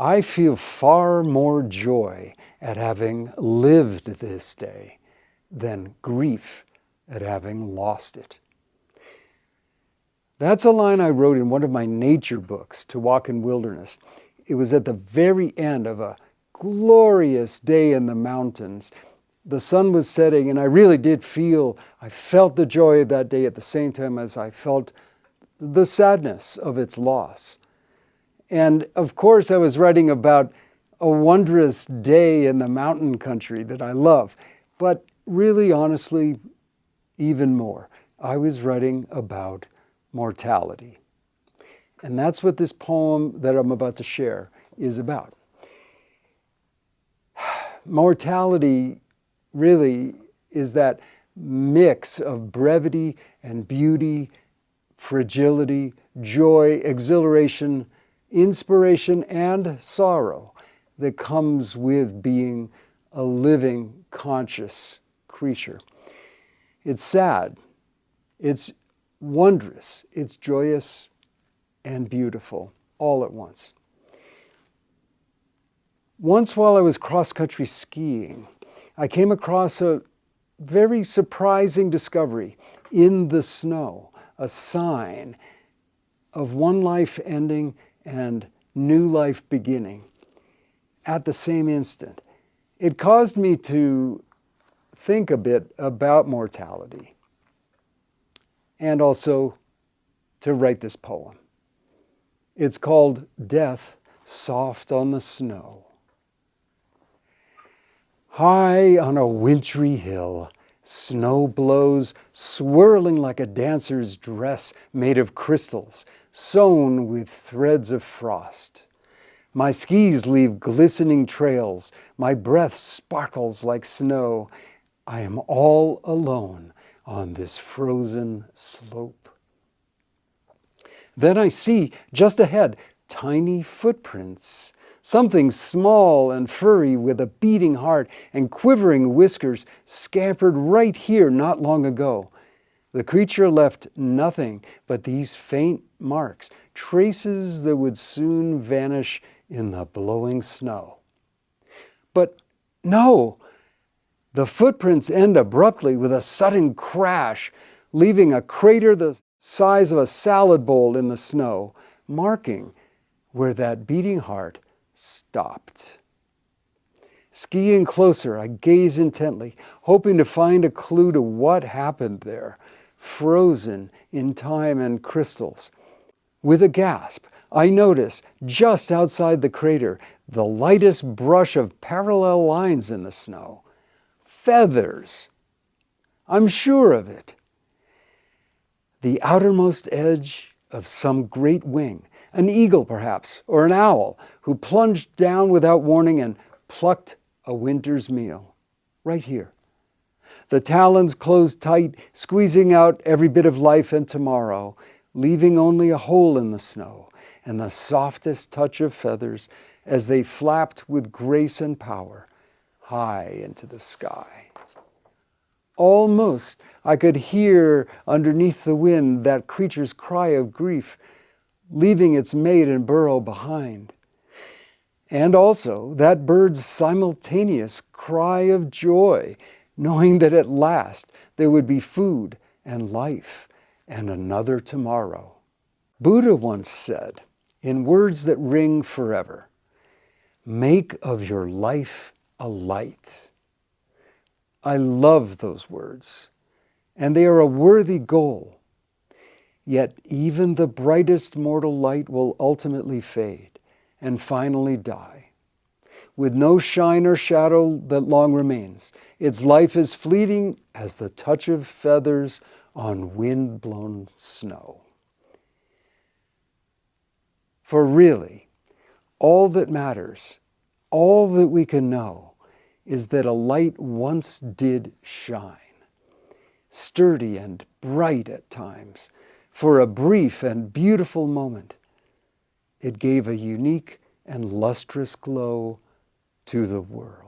I feel far more joy at having lived this day than grief at having lost it. That's a line I wrote in one of my nature books, To Walk in Wilderness. It was at the very end of a glorious day in the mountains. The sun was setting, and I really did I felt the joy of that day at the same time as I felt the sadness of its loss. And of course, I was writing about a wondrous day in the mountain country that I love. But really, honestly, even more, I was writing about mortality. And that's what this poem that I'm about to share is about. Mortality really is that mix of brevity and beauty, fragility, joy, exhilaration, inspiration, and sorrow that comes with being a living, conscious creature. It's sad, it's wondrous, it's joyous and beautiful all at once. Once while I was cross-country skiing, I came across a very surprising discovery in the snow, a sign of one life ending and new life beginning at the same instant. It caused me to think a bit about mortality and also to write this poem. It's called Death Soft on the Snow. High on a wintry hill, snow blows, swirling like a dancer's dress made of crystals, sewn with threads of frost. My skis leave glistening trails, my breath sparkles like snow. I am all alone on this frozen slope. Then I see, just ahead, tiny footprints. Something small and furry with a beating heart and quivering whiskers scampered right here not long ago. The creature left nothing but these faint marks, traces that would soon vanish in the blowing snow. But no! The footprints end abruptly with a sudden crash, leaving a crater the size of a salad bowl in the snow, marking where that beating heart stopped. Skiing closer, I gaze intently, hoping to find a clue to what happened there, frozen in time and crystals. With a gasp, I notice, just outside the crater, the lightest brush of parallel lines in the snow. Feathers. I'm sure of it. The outermost edge of some great wing, an eagle perhaps, or an owl, who plunged down without warning and plucked a winter's meal. Right here. The talons closed tight, squeezing out every bit of life and tomorrow, leaving only a hole in the snow and the softest touch of feathers as they flapped with grace and power high into the sky. Almost I could hear underneath the wind that creature's cry of grief, leaving its mate and burrow behind. And also that bird's simultaneous cry of joy, knowing that at last there would be food and life and another tomorrow. Buddha once said, in words that ring forever, "Make of your life a light." I love those words, and they are a worthy goal. Yet even the brightest mortal light will ultimately fade and finally die. With no shine or shadow that long remains, its life is fleeting as the touch of feathers on wind-blown snow. For really, all that matters, all that we can know, is that a light once did shine, sturdy and bright at times. For a brief and beautiful moment, it gave a unique and lustrous glow to the world.